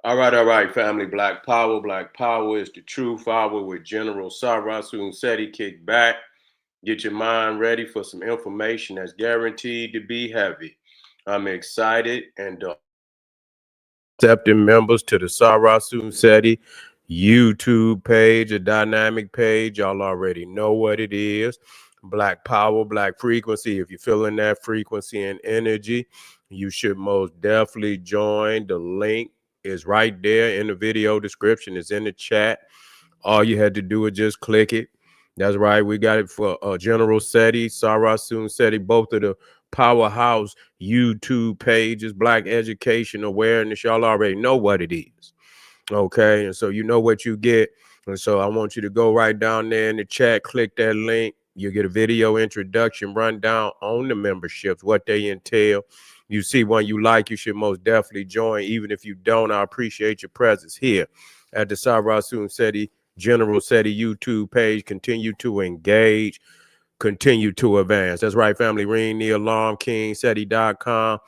All right, family. Black Power. Black Power is the truth hour with General Sarasu Seti. Kick back. Get your mind ready for some information that's guaranteed to be heavy. I'm excited and accepting members to the Sarasu Seti YouTube page, a dynamic page. Y'all already know what it is. Black Power, Black Frequency. If you're feeling that frequency and energy, you should most definitely join. The link is right there in the video description. It's in the chat. All you had to do is just click it. That's right. We got it for General Seti, Sarasun Seti, both of the powerhouse YouTube pages, Black Education Awareness. Y'all already know what it is. Okay. And so you know what you get. And so I want you to go right down there in the chat, click that link. You get a video introduction rundown on the memberships, what they entail. You see one you like, you should most definitely join. Even if you don't, I appreciate your presence here at the Sarasun Seti General Seti YouTube page. Continue to engage, continue to advance. That's right, family. Ring the alarm, KingSeti.com,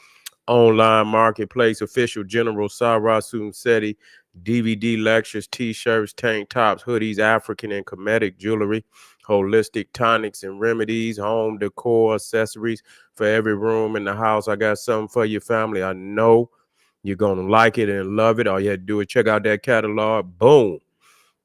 online marketplace, official General Sarasun Seti DVD lectures, t-shirts, tank tops, hoodies, African and Kemetic jewelry, holistic tonics and remedies, home decor, accessories for every room in the house. I got something for your family. I know you're going to like it and love it. All you have to do is check out that catalog. Boom.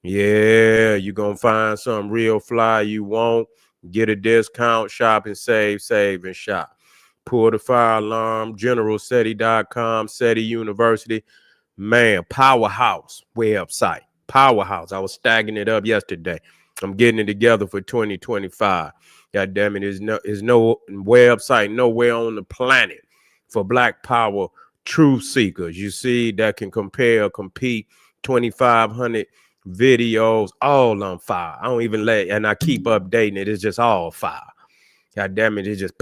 Yeah, you're going to find something real fly you want. Get a discount, shop and save and shop. Pull the fire alarm, generalseti.com, SETI University. Man, powerhouse website. Powerhouse. I was stacking it up yesterday. I'm getting it together for 2025. God damn it, there's no website nowhere on the planet for Black Power truth seekers. You see, that can compare, compete, 2,500 videos, all on fire. I don't even and I keep updating it. It's just all fire. God damn it, it's just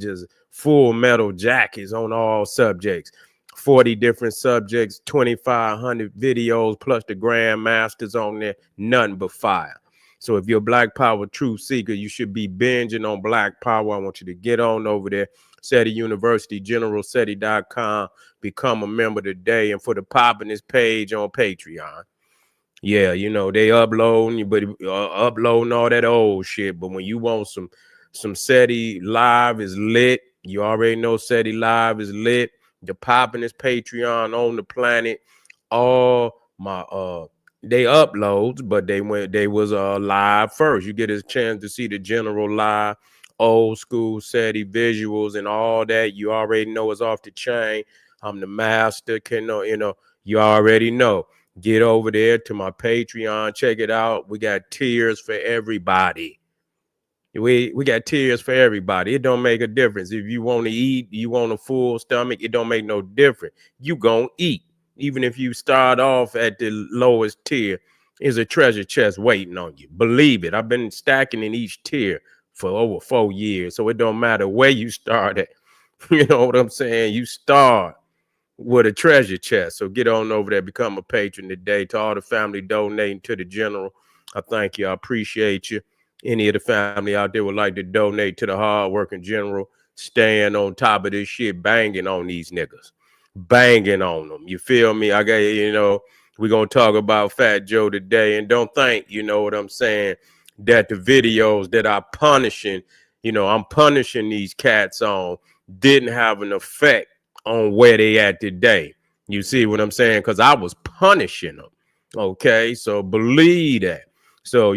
just full metal jackets on all subjects. 40 different subjects, 2,500 videos, plus the grandmasters on there, nothing but fire. So if you're a Black Power truth seeker, you should be binging on Black Power. I want you to get on over there, SETI University, generalseti.com, become a member today. And for the popping this page on Patreon. Yeah, you know, they uploading, but uploading all that old shit. But when you want some SETI Live is lit. You already know SETI Live is lit. The popping is Patreon on the planet. All my they uploads, but they was live first. You get a chance to see the general live, old school SETI visuals and all that. You already know it's off the chain. I'm the master. You already know. Get over there to my Patreon. Check it out. We got tiers for everybody. We got tiers for everybody. It don't make a difference. If you want to eat, you want a full stomach, it don't make no difference. You gonna eat. Even if you start off at the lowest tier, is a treasure chest waiting on you. Believe it. I've been stacking in each tier for over 4 years. So it don't matter where you start at. You know what I'm saying? You start with a treasure chest. So get on over there, become a patron today. To all the family donating to the general, I thank you. I appreciate you. Any of the family out there would like to donate to the hardworking general, staying on top of this shit, banging on these niggas, banging on them. You feel me? I got, we're going to talk about Fat Joe today. And don't think, you know what I'm saying, that the videos that I'm punishing, I'm punishing these cats on, didn't have an effect on where they at today. You see what I'm saying? Because I was punishing them. Okay, so believe that. So,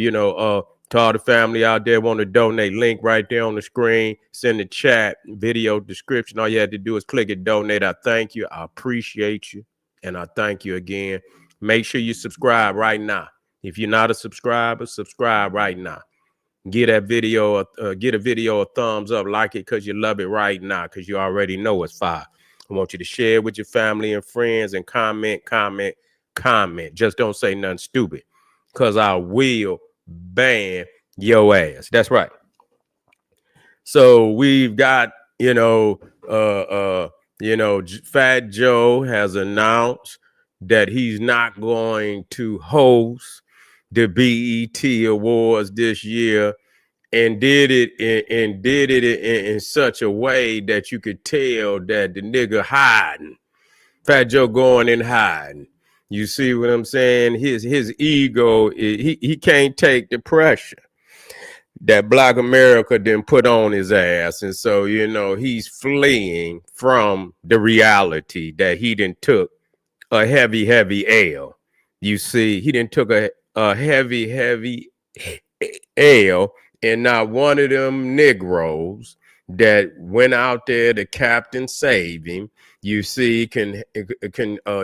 to all the family out there want to donate, link right there on the screen. Send the chat, video description. All you have to do is click it, donate. I thank you. I appreciate you. And I thank you again. Make sure you subscribe right now. If you're not a subscriber, subscribe right now. Get a video a thumbs up, like it because you love it right now, because you already know it's fire. I want you to share with your family and friends and comment. Just don't say nothing stupid, because I will ban your ass. That's right. So we've got, Fat Joe has announced that he's not going to host the BET Awards this year, and did it in such a way that you could tell that the nigga hiding. Fat Joe going and hiding. You see what I'm saying? His ego, he can't take the pressure that Black America didn't put on his ass. And so, he's fleeing from the reality that he didn't took a heavy L. You see, he didn't took a heavy L, and not one of them Negroes that went out there, the captain saved him. You see, can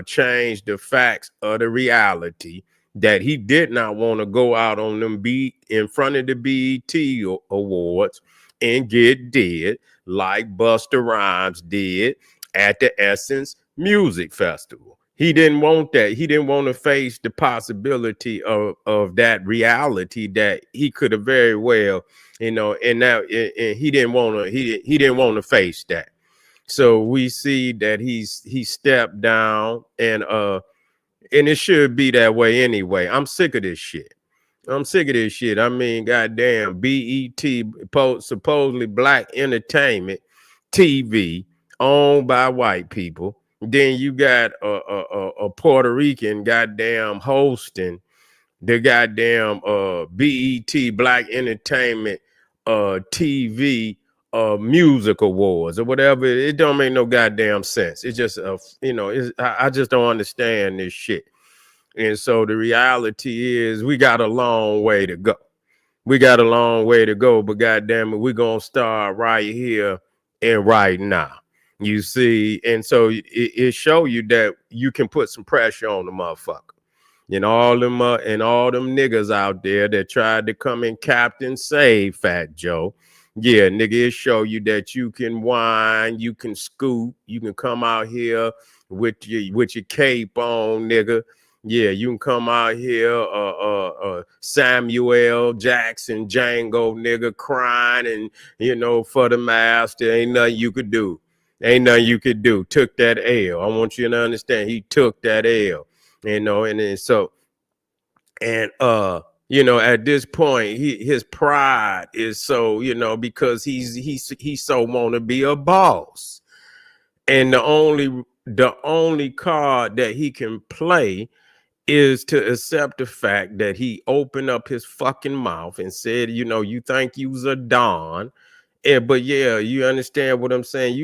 change the facts of the reality that he did not want to go out on them beat in front of the BET Awards and get dead like Busta Rhymes did at the Essence Music Festival. He didn't want that. He didn't want to face the possibility of that reality that he could have very well, and now and he didn't want to. He didn't want to face that. So we see that he stepped down, and it should be that way anyway. I'm sick of this shit. I mean, goddamn, BET, supposedly black entertainment TV, owned by white people. Then you got a Puerto Rican goddamn hosting the goddamn BET Black Entertainment TV music awards or whatever. It don't make no goddamn sense. It's just I just don't understand this shit. And so the reality is we got a long way to go. But goddamn it, we're gonna start right here and right now. You see, and so it show you that you can put some pressure on the motherfucker. And all them niggas out there that tried to come and captain save Fat Joe. Yeah, nigga, it show you that you can whine, you can scoot, you can come out here with your cape on, nigga. Yeah, you can come out here, Samuel Jackson, Django, nigga, crying and, for the master. Ain't nothing you could do. Took that L. I want you to understand. He took that L. And then so, and at this point, his pride is so, because he's so want to be a boss. And the only card that he can play is to accept the fact that he opened up his fucking mouth and said, you think you was a Don. But yeah, you understand what I'm saying?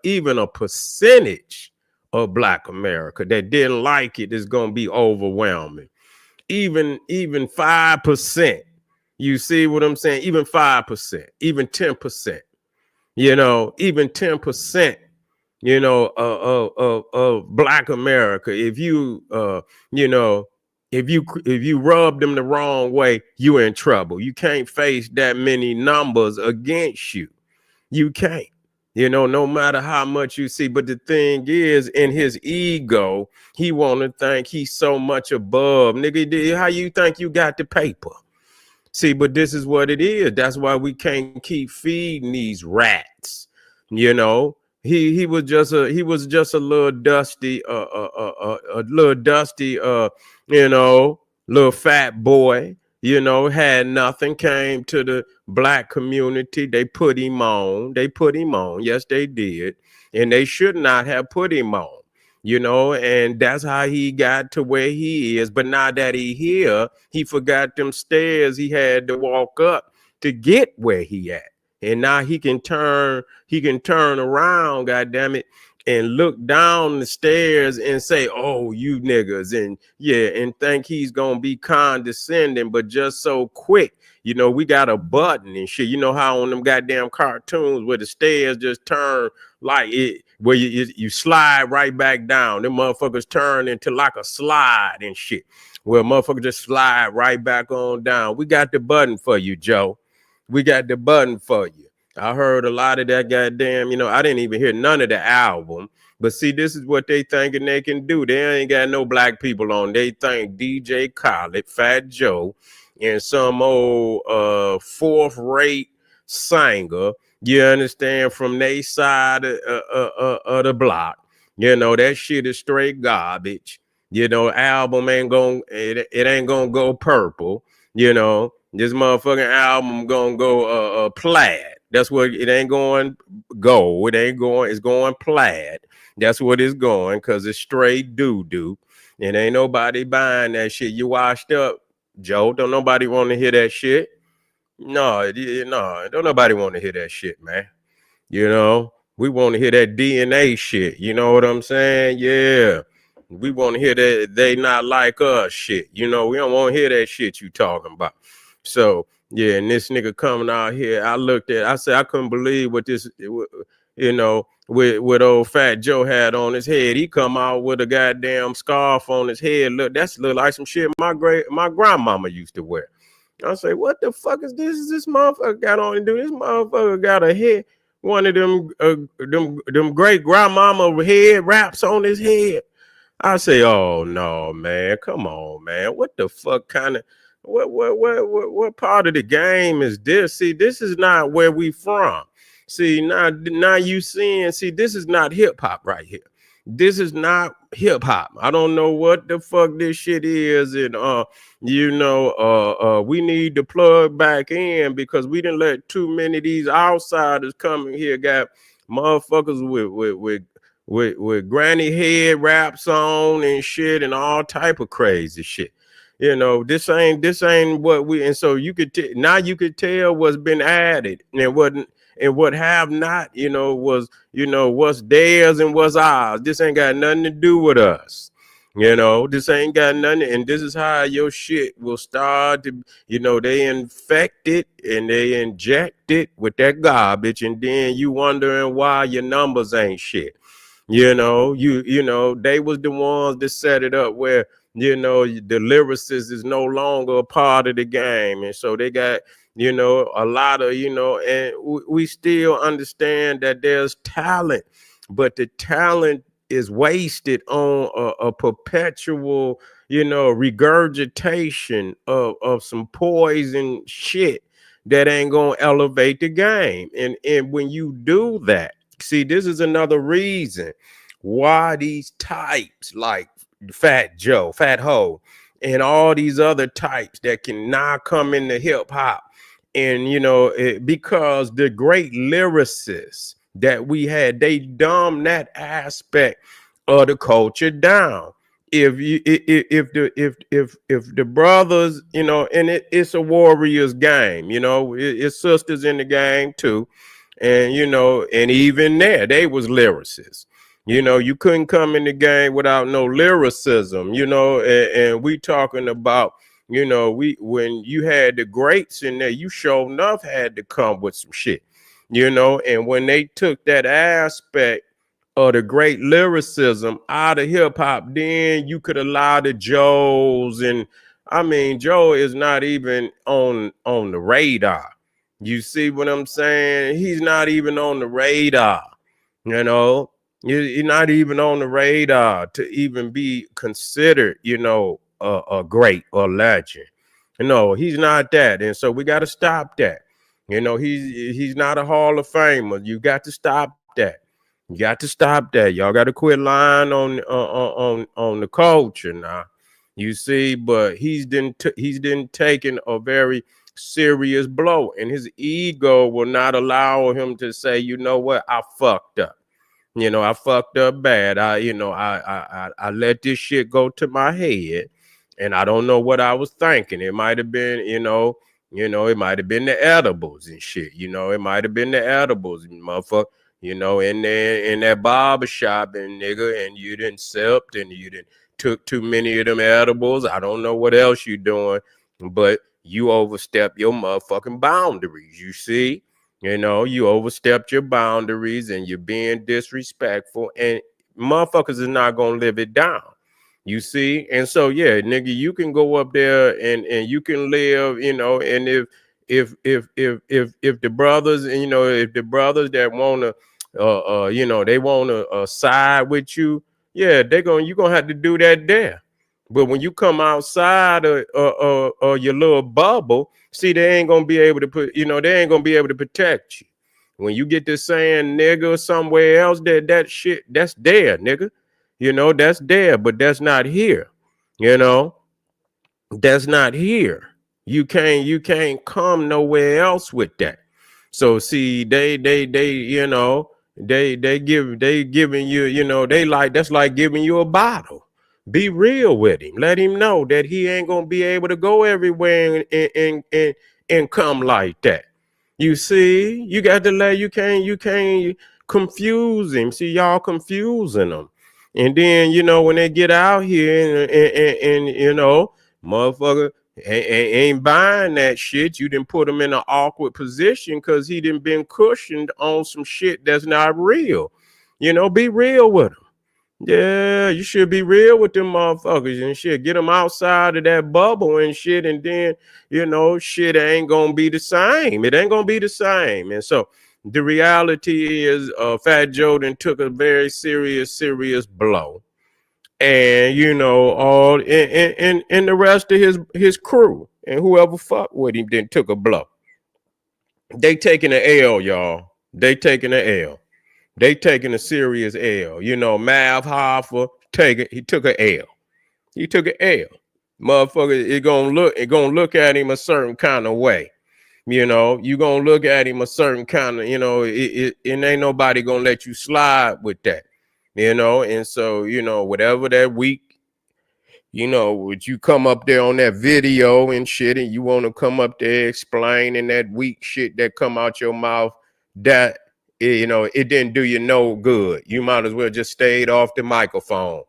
Even a percentage of Black America that didn't like it is going to be overwhelming. Even 5%. You see what I'm saying? Even 5%, even 10%. Even 10%. Of Black America. If you if you rub them the wrong way, you're in trouble. You can't face that many numbers against you. You can't. No matter how much you see. But the thing is, in his ego, he want to think he's so much above. Nigga, how you think you got the paper? See, but this is what it is. That's why we can't keep feeding these rats. He was just a little dusty, little fat boy, had nothing, came to the Black community. They put him on. Yes, they did. And they should not have put him on, and that's how he got to where he is. But now that he here, he forgot them stairs he had to walk up to get where he at. And now he can turn around, goddamn it, and look down the stairs and say, "Oh, you niggas," and think he's gonna be condescending, but just so quick. We got a button and shit. You know how on them goddamn cartoons where the stairs just turn like it, where you slide right back down. Them motherfuckers turn into like a slide and shit. Where motherfuckers just slide right back on down. We got the button for you, Joe. We got the button for you. I heard a lot of that goddamn, I didn't even hear none of the album. But see, this is what they thinking they can do. They ain't got no Black people on. They think DJ Khaled, Fat Joe, and some old fourth-rate singer, you understand, from their side of the block. That shit is straight garbage. Album ain't gonna go purple. This motherfucking album gonna go plaid. That's what it ain't going gold. It ain't going, it's going plaid. That's what it's going, because it's straight doo-doo. And ain't nobody buying that shit. You washed up, Joe. Don't nobody want to hear that shit. No, no, don't nobody want to hear that shit, man. You know, we want to hear that DNA shit. You know what I'm saying? Yeah. We want to hear that they not like us shit. You know, we don't want to hear that shit you talking about. So, yeah, and this nigga coming out here, I said, I couldn't believe what this, you know, with old Fat Joe had on his head. He come out with a goddamn scarf on his head. Look like some shit my grandmama used to wear. I say, what the fuck is this? Is this motherfucker got on to do? This motherfucker got a head, one of them great grandmama head wraps on his head. I say, oh no, man, come on, man. What the fuck kind of what part of the game is this? See, this is not where we from. See, now you seeing, see, this is not hip hop right here. This is not hip hop. I don't know what the fuck this shit is, and we need to plug back in, because we didn't let too many of these outsiders come in here, got motherfuckers with granny head wraps on and shit and all type of crazy shit. You know, this ain't what we, and so you could now you could tell what's been added and what have not, was, what's theirs and what's ours. This ain't got nothing to do with us. This ain't got nothing, and this is how your shit will start to, they infect it and they inject it with that garbage, and then you wondering why your numbers ain't shit. They was the ones that set it up where, the lyricist is no longer a part of the game. And so they got, a lot of, and we still understand that there's talent, but the talent is wasted on a perpetual, regurgitation of some poison shit that ain't gonna elevate the game. And when you do that, see, this is another reason why these types like Fat Joe, Fat Ho, and all these other types that can now come into hip hop, and because the great lyricists that we had, they dumbed that aspect of the culture down. If the brothers, and it's a warriors game, it's sisters in the game too. And, and even there, they was lyricists. You couldn't come in the game without no lyricism, and we talking about, when you had the greats in there, you sure enough had to come with some shit, and when they took that aspect of the great lyricism out of hip hop, then you could allow the Joes, and I mean, Joe is not even on the radar. You see what I'm saying? He's not even on the radar, You're not even on the radar to even be considered, a great or legend. No, he's not that. And so we got to stop that. He's not a Hall of Famer. You got to stop that. You got to stop that. Y'all got to quit lying on the culture now. You see, but he's taken a very serious blow, and his ego will not allow him to say, you know what, I fucked up. I fucked up bad. I let this shit go to my head, and I don't know what I was thinking. It might have been, it might have been the edibles and shit. It might have been the edibles, motherfucker. In there, in that barber shop, and nigga, and you didn't sipped, and you didn't took too many of them edibles. I don't know what else you doing, but you overstepped your motherfucking boundaries. You see? You overstepped your boundaries, and you're being disrespectful, and motherfuckers is not gonna live it down. You see? And so, yeah, nigga, you can go up there and you can live, and if the brothers, and if the brothers that wanna they wanna side with you, yeah, you're gonna have to do that there. But when you come outside of your little bubble, see, they ain't gonna be able to they ain't gonna be able to protect you. When you get to saying nigga somewhere else, that shit, that's there, nigga. That's there, but that's not here. That's not here. You can't come nowhere else with that. So see, they, they giving you, they like, that's like giving you a bottle. Be real with him. Let him know that he ain't gonna be able to go everywhere and come like that. You see, you got to let, you can't confuse him. See, y'all confusing them. And then, when they get out here and motherfucker ain't buying that shit, you didn't put him in an awkward position because he didn't been cushioned on some shit that's not real. Be real with him. Yeah, you should be real with them motherfuckers and shit. Get them outside of that bubble and shit, and then, shit ain't gonna be the same. It ain't gonna be the same. And so the reality is, Fat Joe then took a very serious blow. And all and the rest of his crew and whoever fucked with him then took a blow. They taking an L, y'all. They taking an L. They taking a serious L. Mav Hoffa he took an L. He took an L. Motherfucker, it gonna look at him a certain kind of way. You gonna look at him a certain kind of, it ain't nobody gonna let you slide with that. And so, whatever that week, would you come up there on that video and shit, and you want to come up there explaining that weak shit that come out your mouth, that it didn't do you no good. You might as well just stayed off the microphone.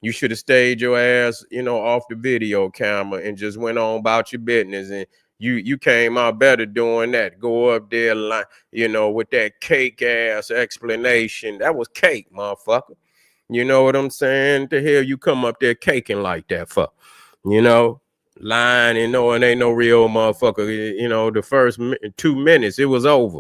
You should have stayed your ass, off the video camera and just went on about your business. And you came out better doing that. Go up there, with that cake ass explanation. That was cake, motherfucker. You know what I'm saying? The hell you come up there caking like that for? Lying and knowing ain't no real motherfucker. The first 2 minutes, it was over.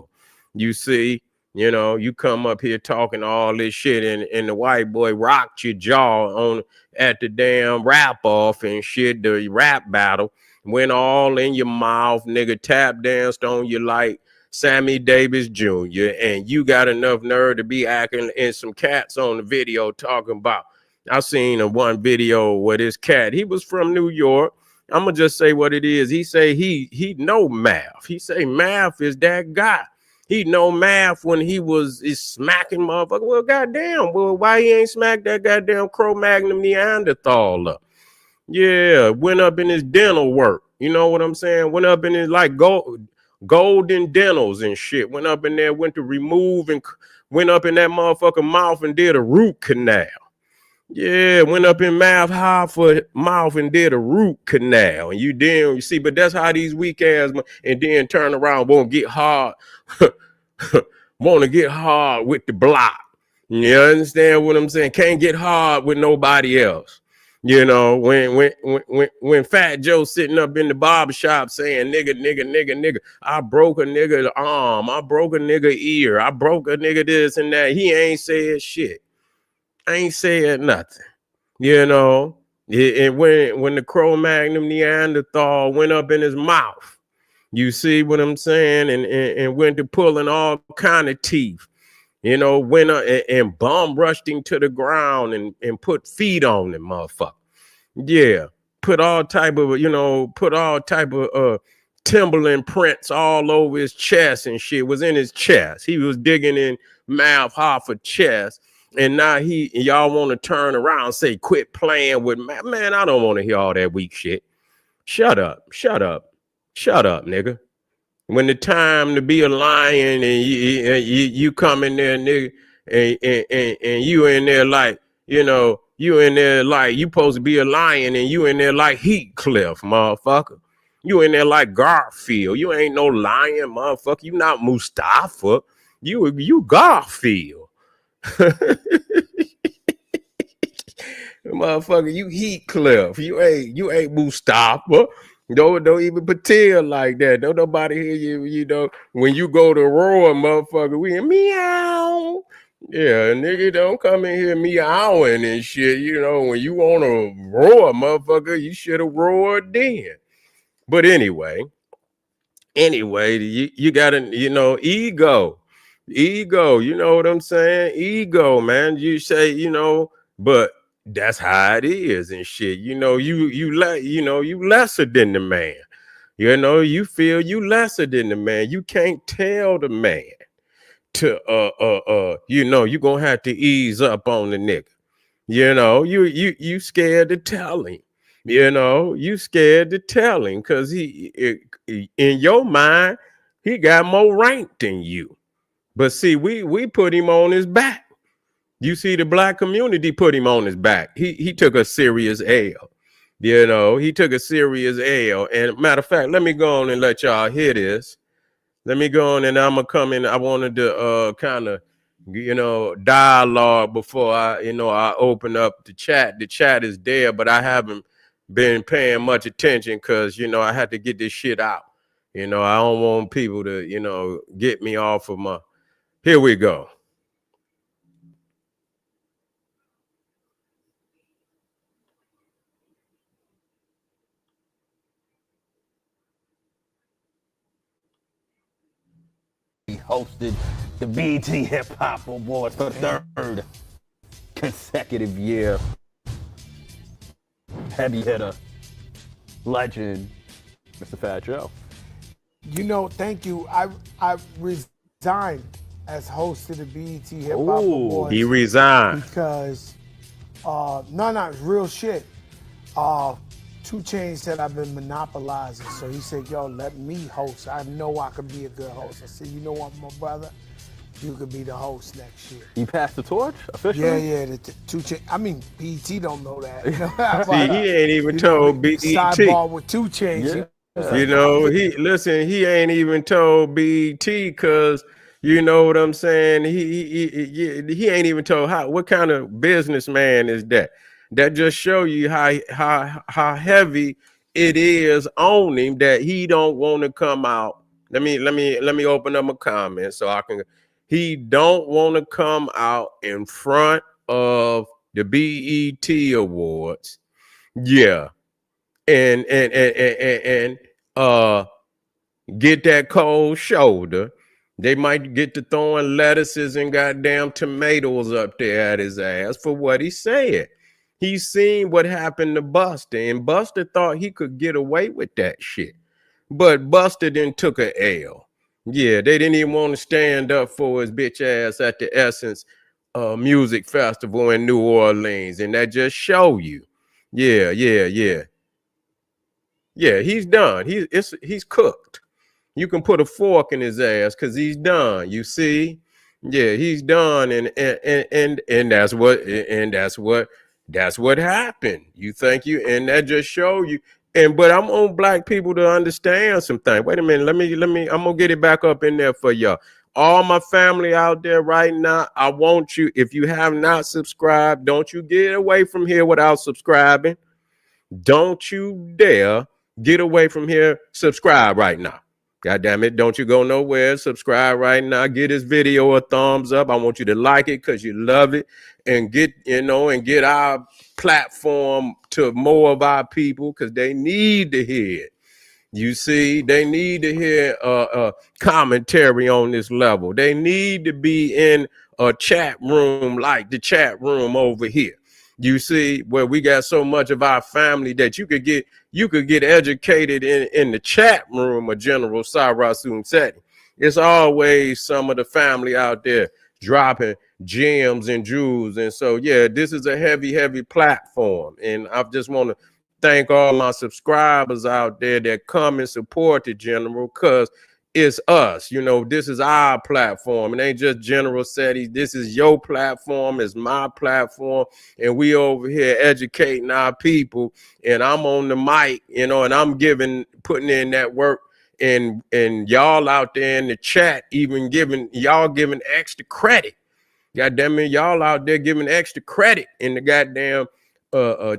You see, you come up here talking all this shit, and the white boy rocked your jaw on at the damn rap off and shit. The rap battle went all in your mouth, nigga. Tap danced on you like Sammy Davis Jr. And you got enough nerve to be acting in some cats on the video talking about. I seen a one video where this cat, he was from New York. I'm gonna just say what it is. He say he know math. He say math is that guy. He know math when he is smacking motherfucker. Well, goddamn. Well, why he ain't smacked that goddamn Cro-Magnon Neanderthal up? Yeah, went up in his dental work. You know what I'm saying? Went up in his golden dentals and shit. Went up in there, went to remove and went up in that motherfucker mouth and did a root canal. Yeah, went up in Mav Hoffa mouth and did a root canal. And you see, but that's how these weak ass, and then turn around, won't get hard, want to get hard with the block. You understand what I'm saying? Can't get hard with nobody else. When Fat Joe sitting up in the barbershop saying nigga, I broke a nigga arm, I broke a nigga ear, I broke a nigga this and that, he ain't said shit. Ain't said nothing. And when the Cro-Magnon Neanderthal went up in his mouth, you see what I'm saying, and went to pulling all kind of teeth. Went up and bum rushed him to the ground and put feet on him, motherfucker. Yeah, put all type of Timberland prints all over his chest and shit. Was in his chest. He was digging in Mav Hoffa chest. And now y'all want to turn around and say, quit playing with man. I don't want to hear all that weak shit. Shut up, nigga. When the time to be a lion and you come in there, nigga, and you in there like, you in there like you supposed to be a lion, and you in there like Heathcliff, motherfucker. You in there like Garfield. You ain't no lion, motherfucker. You not Mustafa. You Garfield. Motherfucker, you Heathcliff. You ain't Mustafa. Don't even pretend like that. Don't nobody hear you, when you go to roar, motherfucker, we meow. Yeah, nigga, don't come in here meowing and shit. When you want to roar, motherfucker, you should have roared then. But anyway, you got ego. Ego, you know what I'm saying? Ego, man. You say, but that's how it is and shit. You lesser than the man. You know, you feel you lesser than the man. You can't tell the man to you know, you're gonna have to ease up on the nigga. You know, you scared to tell him. You know, you scared to tell him because in your mind, he got more rank than you. But see, we put him on his back. You see, the black community put him on his back. He took a serious L. You know, he took a serious L. And matter of fact, let me go on and let y'all hear this. Let me go on and I'm gonna come in. I wanted to kind of, you know, dialogue before I open up the chat. The chat is there, but I haven't been paying much attention because I had to get this shit out. I don't want people to get me off of my. Here we go. He hosted the BET Hip Hop Awards for the third consecutive year. Heavy hitter, legend, Mr. Fat Joe. Thank you. I resigned as host of the BET Hip Hop Awards. He resigned because real shit. 2 Chainz said I've been monopolizing, so he said, "Yo, let me host. I know I could be a good host." I said, "You know what, my brother? You could be the host next year." You passed the torch officially? Yeah. The 2 Chainz. I mean, BET don't know that. See, he ain't even told BET. Sidebar with 2 Chainz. Yeah. He ain't even told BET because you know what I'm saying. He ain't even told what kind of businessman is that. That just show you how heavy it is on him that he don't want to come out. Let me open up a comment so I can. He don't want to come out in front of the BET Awards. Yeah. And get that cold shoulder. They might get to throwing lettuces and goddamn tomatoes up there at his ass for what he said. He seen what happened to Buster, and Buster thought he could get away with that shit. But Buster then took a L. Yeah, they didn't even want to stand up for his bitch ass at the Essence Music Festival in New Orleans, and that just show you. Yeah, he's done. He's cooked. You can put a fork in his ass because he's done. You see? Yeah, he's done, and that's what happened. You think and that just show you. But I'm on black people to understand something. Wait a minute, let me. I'm gonna get it back up in there for y'all. All my family out there right now, I want you. If you have not subscribed, don't you get away from here without subscribing. Don't you dare get away from here. Subscribe right now. God damn it. Don't you go nowhere. Subscribe right now. Give this video a thumbs up. I want you to like it because you love it and get our platform to more of our people because they need to hear it. You see, they need to hear commentary on this level. They need to be in a chat room like the chat room over here. You see, where we got so much of our family that you could get educated in the chat room of General Sarasun Seti. It's always some of the family out there dropping gems and jewels. And so, yeah, this is a heavy platform. And I just want to thank all my subscribers out there that come and support the General because it's us. This is our platform. It ain't just General Seti. This is your platform. It's my platform. And we over here educating our people. And I'm on the mic, and I'm putting in that work. And y'all out there in the chat even giving extra credit. God damn it, y'all out there giving extra credit in the goddamn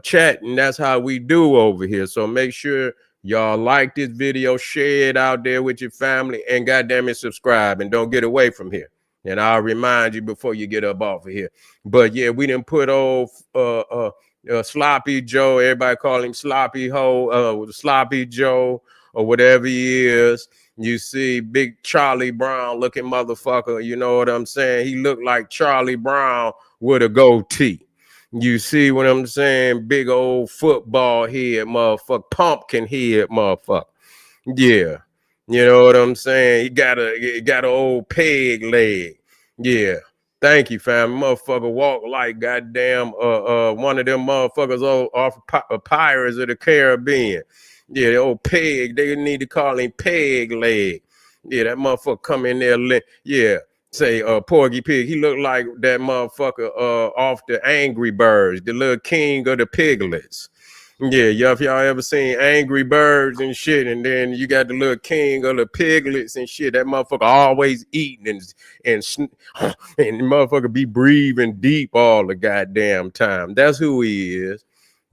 chat, and that's how we do over here. So make sure y'all like this video, share it out there with your family, and goddamn it, subscribe and don't get away from here. And I'll remind you before you get up off of here. But yeah, we didn't put old Sloppy Joe. Everybody call him Sloppy Sloppy Joe or whatever he is. You see, big Charlie Brown looking motherfucker. You know what I'm saying? He looked like Charlie Brown with a goatee. You see what I'm saying? Big old football head, motherfucker, pumpkin head, motherfucker. Yeah. You know what I'm saying? He got an old peg leg. Yeah. Thank you, fam. Motherfucker walk like goddamn one of them motherfuckers off Pirates of the Caribbean. Yeah, the old peg. They need to call him peg leg. Yeah, that motherfucker come in there. Yeah, say Porgy Pig. He looked like that motherfucker off the Angry Birds, the little king of the piglets. Yeah, y'all, if y'all ever seen Angry Birds and shit, and then you got the little king of the piglets and shit, that motherfucker always eating and and the motherfucker be breathing deep all the goddamn time. That's who he is.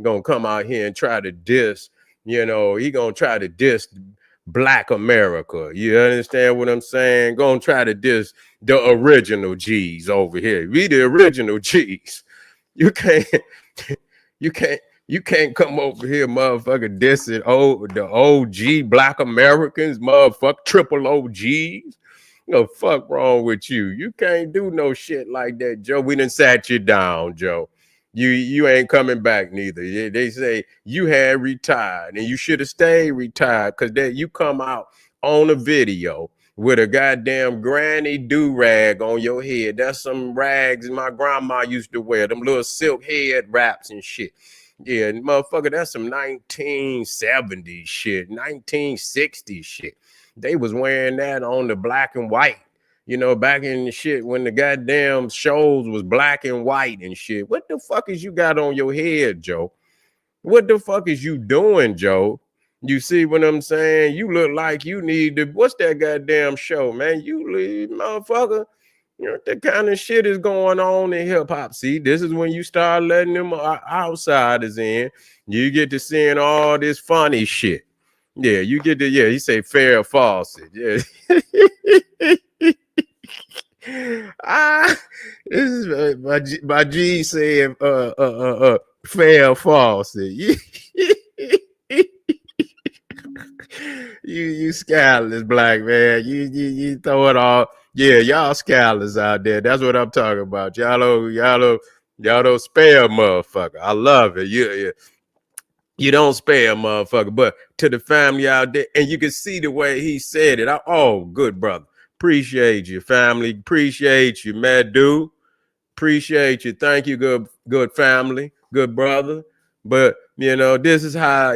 Gonna come out here and try to diss, he gonna try to diss Black America. You understand what I'm saying? Gonna try to diss the original G's over here. We the original G's. You can't, you can't. You can't come over here, motherfucker, dissing the OG Black Americans, motherfucker, triple OGs. No fuck wrong with you. You can't do no shit like that, Joe. We done sat you down, Joe. You ain't coming back neither. They say you had retired and you should have stayed retired because that you come out on a video with a goddamn granny do-rag on your head. That's some rags my grandma used to wear, them little silk head wraps and shit. Yeah, motherfucker, that's some 1970s shit, 1960s shit. They was wearing that on the black and white, back in the shit when the goddamn shows was black and white and shit. What the fuck is you got on your head, Joe? What the fuck is you doing, Joe? You see what I'm saying? You look like you need to, what's that goddamn show, man? You motherfucker. That kind of shit is going on in hip hop. See, this is when you start letting them outsiders in. You get to seeing all this funny shit. Yeah, you get to, he say fair or false. Yeah. This is my G saying fair or false. You scandalous black man. You throw it all. Yeah, y'all scandalous out there. That's what I'm talking about. Y'all don't spare a motherfucker. I love it. You don't spare a motherfucker. But to the family out there, and you can see the way he said it. Good brother. Appreciate you, family. Appreciate you, mad dude. Appreciate you. Thank you, good family, good brother. But this is how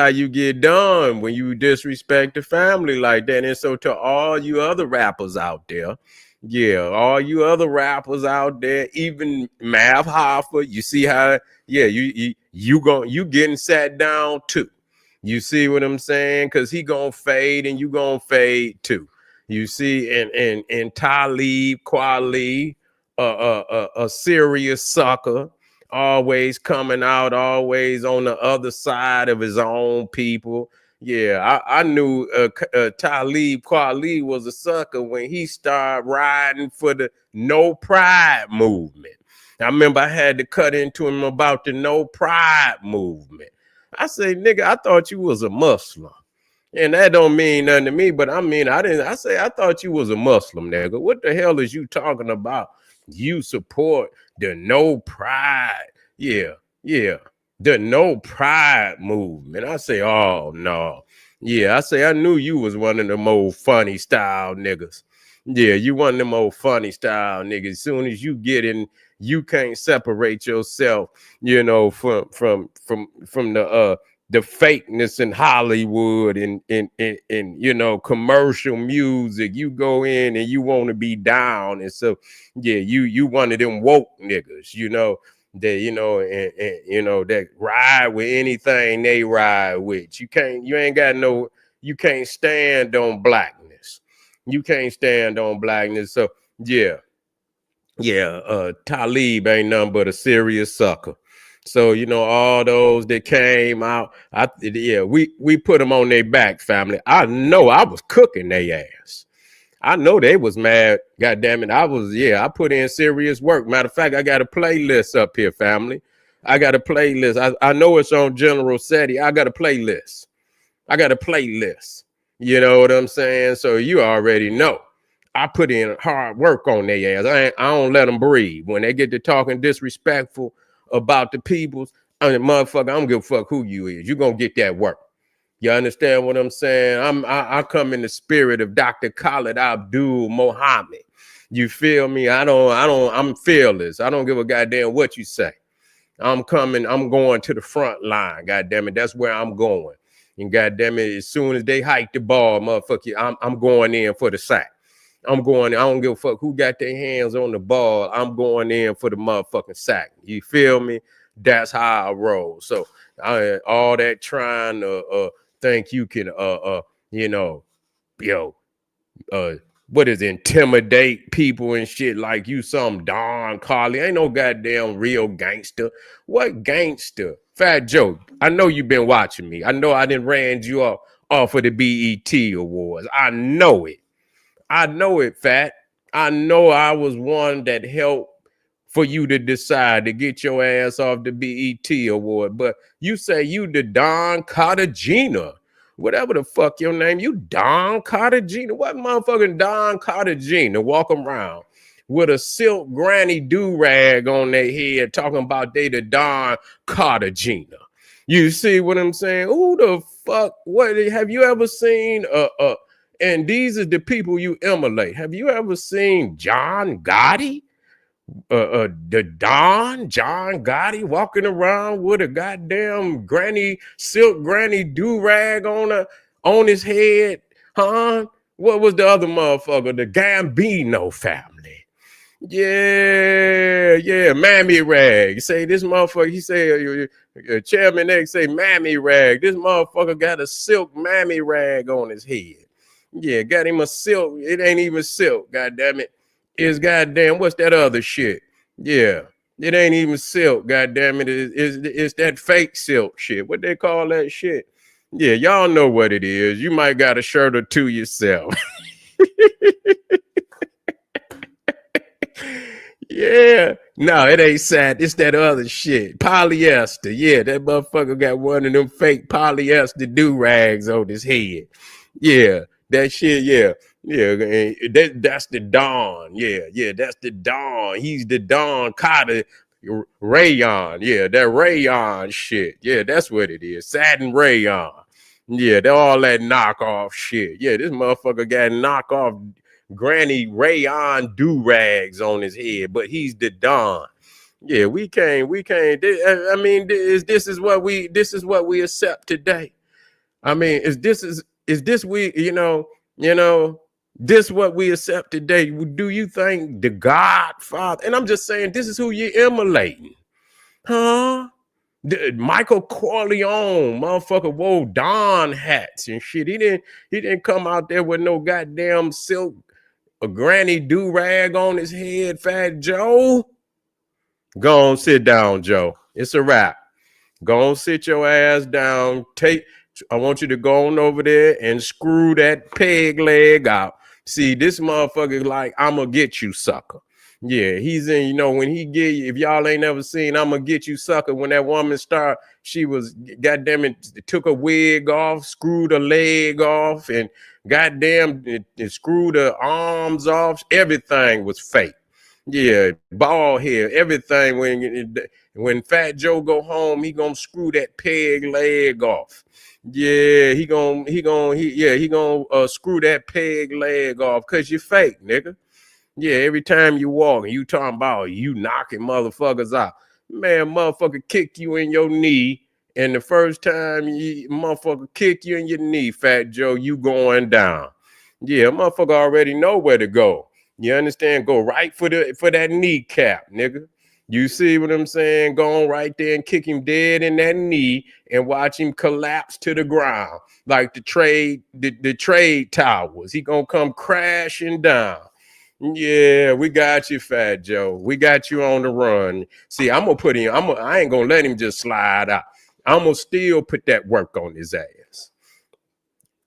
you get done when you disrespect the family like that. And so to all you other rappers out there, all you other rappers out there, even Mav Hoffa, you see how, you getting sat down too. You see what I'm saying? Because he gonna fade and you gonna fade too. You see, and Talib Kweli, a serious sucker, always coming out, always on the other side of his own people. Yeah, I knew Talib Kweli was a sucker when he started riding for the No Pride movement. I remember I had to cut into him about the No Pride movement. I say, nigga, I thought you was a Muslim. And that don't mean nothing to me, but I thought you was a Muslim, nigga. What the hell is you talking about? You support the No Pride. Yeah. The No Pride movement. I say, oh no. Yeah, I knew you was one of them old funny style niggas. Yeah, you one of them old funny style niggas. As soon as you get in, you can't separate yourself, from the fakeness in Hollywood and commercial music. You go in and you want to be down, and so you one of them woke niggas, that ride with anything they ride with. You can't stand on blackness. You can't stand on blackness. So Talib ain't nothing but a serious sucker. So, all those that came out, we put them on their back, family. I know I was cooking their ass. I know they was mad. God damn it. I put in serious work. Matter of fact, I got a playlist up here, family. I got a playlist. I know it's on General SETI. I got a playlist. You know what I'm saying? So you already know. I put in hard work on their ass. I don't let them breathe. When they get to talking disrespectful about the peoples, motherfucker, I don't give a fuck who you is. You're going to get that work. You understand what I'm saying? I come in the spirit of Dr. Khalid Abdul Muhammad. You feel me? I'm fearless. I don't give a goddamn what you say. I'm going to the front line. God damn it. That's where I'm going. And god damn it, as soon as they hike the ball, motherfucker, I'm going in for the sack. I don't give a fuck who got their hands on the ball. I'm going in for the motherfucking sack. You feel me? That's how I roll. So all that trying to think you can you know, yo, what is it, intimidate people and shit like you some Don Carly. Ain't no goddamn real gangster. What gangster? Fat Joe, I know you've been watching me. I know I didn't ran you off of the BET Awards. I know it, Fat. I know I was one that helped for you to decide to get your ass off the BET Award. But you say you the Don Cartagena. Whatever the fuck your name, you Don Cartagena. What motherfucking Don Cartagena walk around with a silk granny do-rag on their head talking about they the Don Cartagena? You see what I'm saying? Who the fuck? What have you ever seen? And these are the people you emulate. Have you ever seen John Gotti? The Don John Gotti walking around with a goddamn silk granny do-rag on his head, huh? What was the other motherfucker? The Gambino family. Yeah, mammy rag. You say this motherfucker, he say, Chairman X say mammy rag. This motherfucker got a silk mammy rag on his head. Yeah, got him a silk. It ain't even silk, goddamn it. It's goddamn, what's that other shit? Yeah, it ain't even silk, goddamn it. It's that fake silk shit. What they call that shit? Yeah, y'all know what it is. You might got a shirt or two yourself. Yeah, no, it ain't sad. It's that other shit. Polyester. Yeah, that motherfucker got one of them fake polyester do-rags on his head. Yeah, that shit, yeah. That's the Don. Yeah, that's the Don. He's the Don Carter rayon. Yeah, that rayon shit. Yeah, that's what it is. Satin rayon. Yeah, they're all that knockoff shit. Yeah, this motherfucker got knockoff granny rayon do-rags on his head, but he's the Don. Yeah, we can't. I mean, this is what we accept today. I mean, is this we, this what we accept today? Do you think the Godfather? And I'm just saying, this is who you're emulating, huh? Michael Corleone, motherfucker, wore Don hats and shit. He didn't come out there with no goddamn silk, a granny do-rag on his head. Fat Joe, go on, sit down, Joe. It's a wrap. Go on, sit your ass down. I want you to go on over there and screw that peg leg out. See, this motherfucker like, I'm gonna get you, sucker. Yeah, he's in, when he get you, if y'all ain't never seen I'm gonna get you, sucker, when that woman she was, goddamn it, took a wig off, screwed a leg off, and goddamn it screwed her arms off. Everything was fake. Yeah, bald hair, everything. When Fat Joe go home, he gonna screw that peg leg off. Yeah, he gonna screw that peg leg off because you fake, nigga. Yeah, every time you walk and you talking about you knocking motherfuckers out. Man, motherfucker kick you in your knee. And the first time motherfucker kick you in your knee, Fat Joe, you going down. Yeah, motherfucker already know where to go. You understand? Go right for that kneecap, nigga. You see what I'm saying? Go on right there and kick him dead in that knee and watch him collapse to the ground like the trade towers. He gonna come crashing down. Yeah, we got you, Fat Joe. We got you on the run. See, I'm gonna put him. I ain't gonna let him just slide out. I'm gonna still put that work on his ass.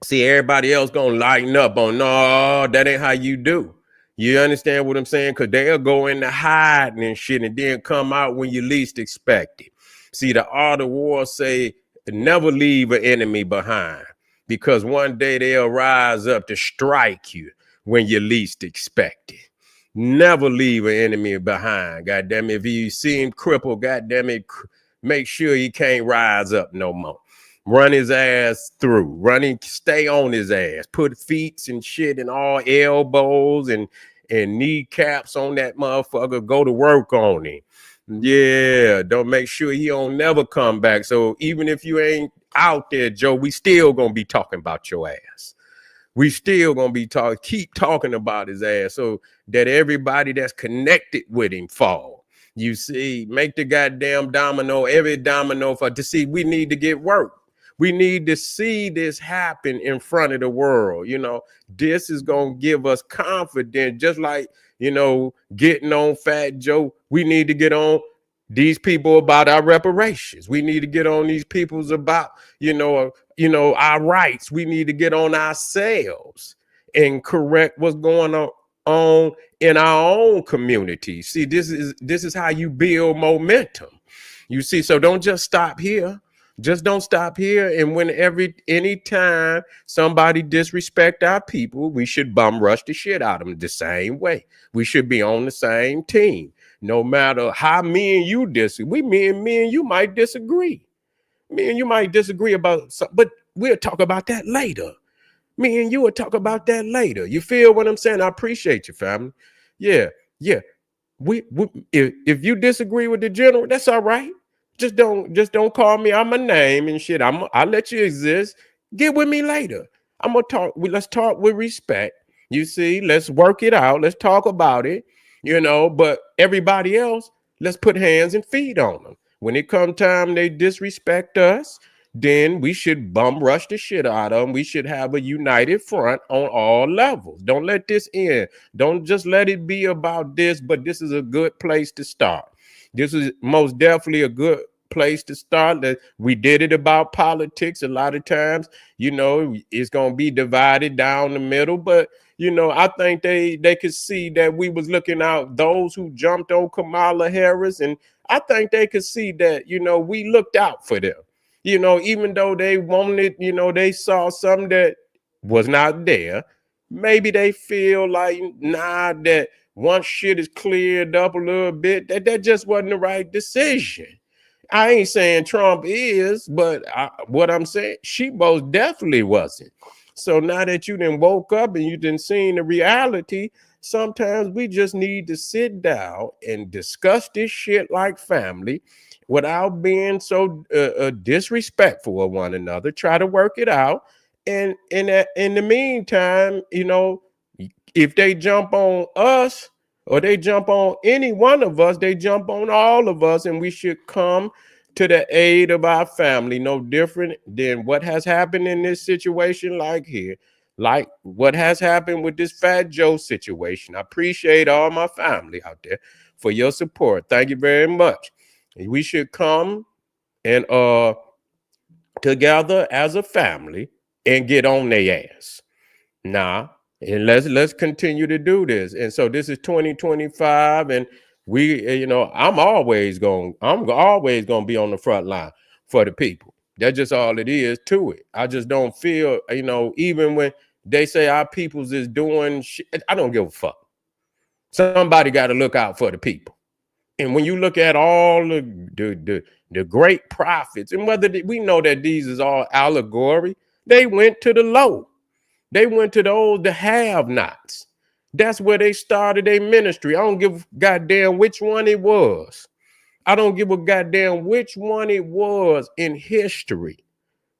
See, everybody else gonna lighten up on, no, that ain't how you do. You understand what I'm saying? Because they'll go into hiding and shit and then come out when you least expect it. See, the art of war say never leave an enemy behind, because one day they'll rise up to strike you when you least expect it. Never leave an enemy behind. Goddamn it. If you see him crippled, goddamn it, make sure he can't rise up no more. run his ass through, stay on his ass, put feet and shit and all elbows and kneecaps on that motherfucker, go to work on him. Yeah, don't make sure he don't never come back. So even if you ain't out there, Joe, we still gonna be talking about your ass. We still gonna be keep talking about his ass so that everybody that's connected with him fall. You see, make the goddamn domino, every domino to see we need to get work. We need to see this happen in front of the world. You know, this is gonna give us confidence, just like, you know, getting on Fat Joe. We need to get on these people about our reparations. We need to get on these people's about, you know, our rights. We need to get on ourselves and correct what's going on in our own community. See, this is how you build momentum. You see, so don't just stop here. Just don't stop here. And anytime somebody disrespect our people, we should bum rush the shit out of them the same way. We should be on the same team. No matter how me and you disagree, me and you might disagree. Me and you might disagree about something, but we'll talk about that later. Me and you will talk about that later. You feel what I'm saying? I appreciate you, family. Yeah. If you disagree with the general, that's all right. Just don't call me out my name and shit. I'll let you exist. Get with me later. I'm gonna talk. Let's talk with respect. You see, let's work it out. Let's talk about it. You know, but everybody else, let's put hands and feet on them. When it come time they disrespect us, then we should bum rush the shit out of them. We should have a united front on all levels. Don't let this end. Don't just let it be about this, but this is a good place to start. This is most definitely a good place to start. That we did it about politics a lot of times. You know, it's going to be divided down the middle, but you know, I think they could see that we was looking out those who jumped on Kamala Harris, and I think they could see that, you know, we looked out for them. You know, even though they wanted, you know, they saw something that was not there. Maybe they feel like, nah, that once shit is cleared up a little bit, that just wasn't the right decision. I ain't saying Trump is, but what I'm saying, she most definitely wasn't. So now that you done woke up and you done seen the reality, sometimes we just need to sit down and discuss this shit like family without being so disrespectful of one another. Try to work it out. And in the meantime, you know, if they jump on us or they jump on any one of us, they jump on all of us, and we should come to the aid of our family. No different than what has happened in this situation, like here, like what has happened with this Fat Joe situation. I appreciate all my family out there for your support. Thank you very much. We should come and together as a family and get on their ass. Nah, and let's continue to do this. And so this is 2025, and we, you know, I'm always gonna be on the front line for the people. That's just all it is to it. I just don't feel, you know, even when they say our peoples is doing shit, I don't give a fuck. Somebody got to look out for the people. And when you look at all the great prophets, and we know that these is all allegory, they went to the low. They went to the have-nots. That's where they started their ministry. I don't give a goddamn which one it was. I don't give a goddamn which one it was in history.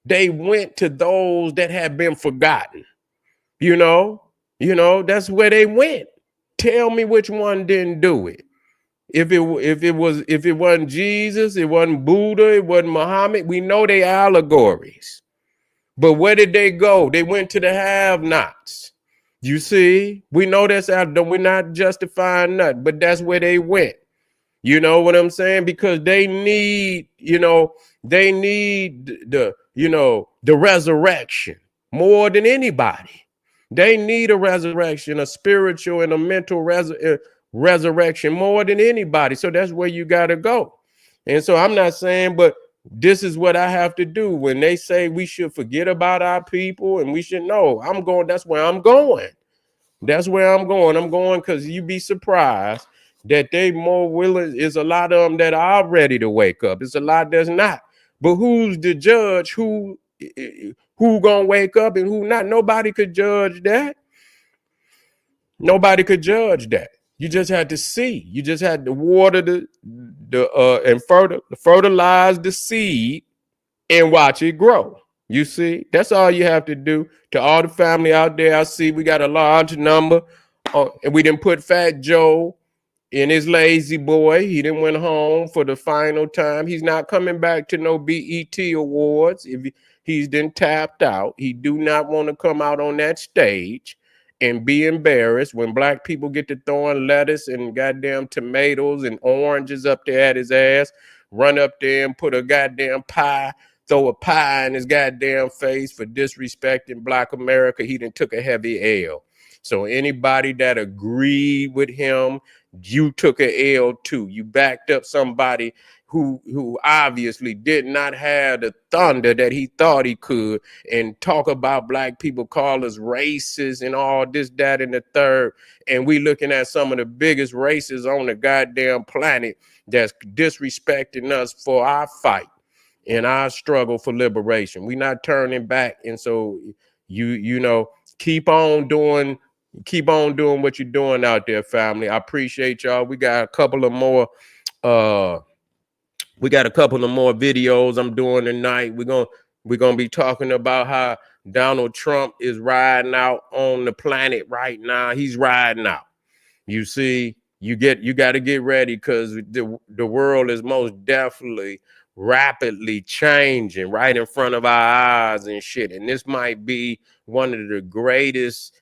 They went to those that had been forgotten. You know, that's where they went. Tell me which one didn't do it. If it wasn't Jesus, it wasn't Buddha, it wasn't Muhammad, we know they allegories. But where did they go? They went to the have-nots. You see, we know that's out. We're not justifying nothing, but that's where they went. You know what I'm saying? Because they need, they need the resurrection more than anybody. They need a resurrection, a spiritual and a mental resurrection more than anybody. So that's where you got to go. And so I'm not saying, but this is what I have to do. When they say we should forget about our people and we should know, that's where I'm going. That's where I'm going. I'm going because you'd be surprised that they more willing. Is a lot of them that are ready to wake up. It's a lot that's not. But who's the judge? Who gonna wake up and who not? Nobody could judge that. Nobody could judge that. You just had to see. You just had to water and fertilize the seed and watch it grow. You see, that's all you have to do. To all the family out there, I see we got a large number, and we didn't put Fat Joe in his lazy boy. He didn't went home for the final time. He's not coming back to no BET awards. If he's then tapped out, he do not want to come out on that stage and be embarrassed when black people get to throwing lettuce and goddamn tomatoes and oranges up there at his ass. Run up there and put a goddamn pie, throw a pie in his goddamn face for disrespecting Black America. He done took a heavy L. So anybody that agreed with him, you took a L too. You backed up somebody who obviously did not have the thunder that he thought he could, and talk about black people, call us racist and all this, that, and the third. And we looking at some of the biggest races on the goddamn planet that's disrespecting us for our fight and our struggle for liberation. We not turning back. And so you know, keep on doing what you're doing out there, family. I appreciate y'all. We got a couple of more videos I'm doing tonight. We're gonna be talking about how Donald Trump is riding out on the planet right now. He's riding out. You see, you got to get ready, because the world is most definitely rapidly changing right in front of our eyes and shit. And this might be one of the greatest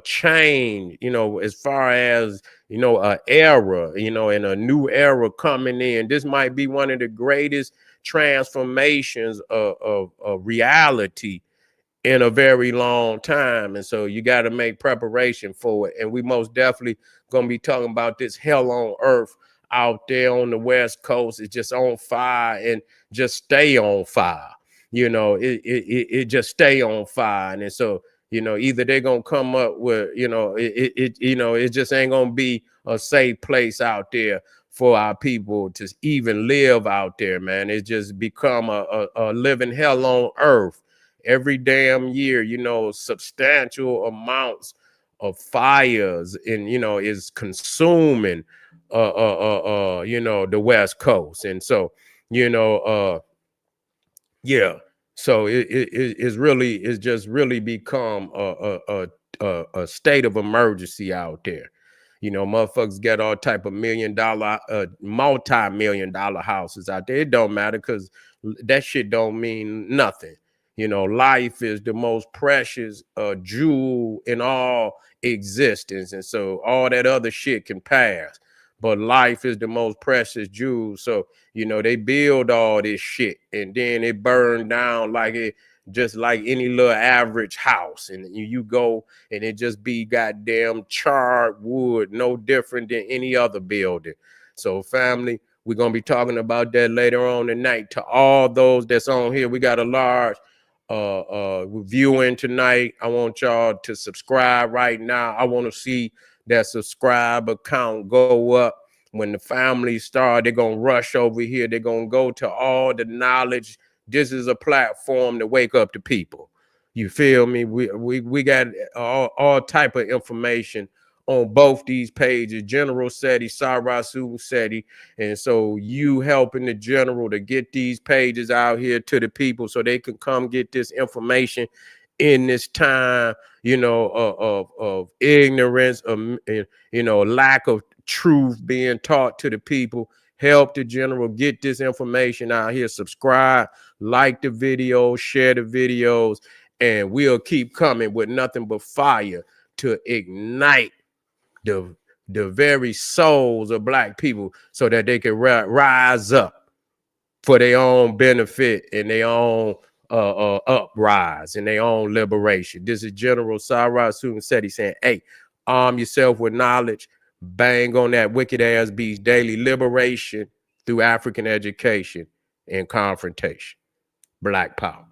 change, you know, as far as, you know, an era, you know, and a new era coming in. This might be one of the greatest transformations of reality in a very long time. And so you got to make preparation for it. And we most definitely going to be talking about this hell on earth out there on the West Coast. It's just on fire, and just stay on fire. You know, it just stay on fire. And so, you know, either they're going to come up with, you know, it just ain't going to be a safe place out there for our people to even live out there, man. It's just become a living hell on earth. Every damn year, you know, substantial amounts of fires and, you know, is consuming, you know, the West Coast. And so, you know, yeah. So it's just really become a state of emergency out there. You know, motherfuckers got all type of multi-million-dollar houses out there. It don't matter, because that shit don't mean nothing. You know, life is the most precious jewel in all existence. And so all that other shit can pass. But life is the most precious jewel. So, you know, they build all this shit and then it burned down like it, just like any little average house. And you go and it just be goddamn charred wood, no different than any other building. So, family, we're going to be talking about that later on tonight. To all those that's on here, we got a large viewing tonight. I want y'all to subscribe right now. I want to see that subscriber count go up. When the family start, they're going to rush over here. They're going to go to all the knowledge. This is a platform to wake up the people. You feel me? We got all type of information on both these pages, General Seti, Sarasu Seti. And so you helping the general to get these pages out here to the people so they can come get this information in this time, you know, of ignorance, you know, lack of truth being taught to the people. Help the general get this information out here. Subscribe, like the videos, share the videos, and we'll keep coming with nothing but fire to ignite the very souls of black people so that they can rise up for their own benefit and their own uprise and their own liberation. This is General Sarasu Seti saying, hey, arm yourself with knowledge, bang on that wicked ass beast, daily liberation through African education and confrontation. Black power.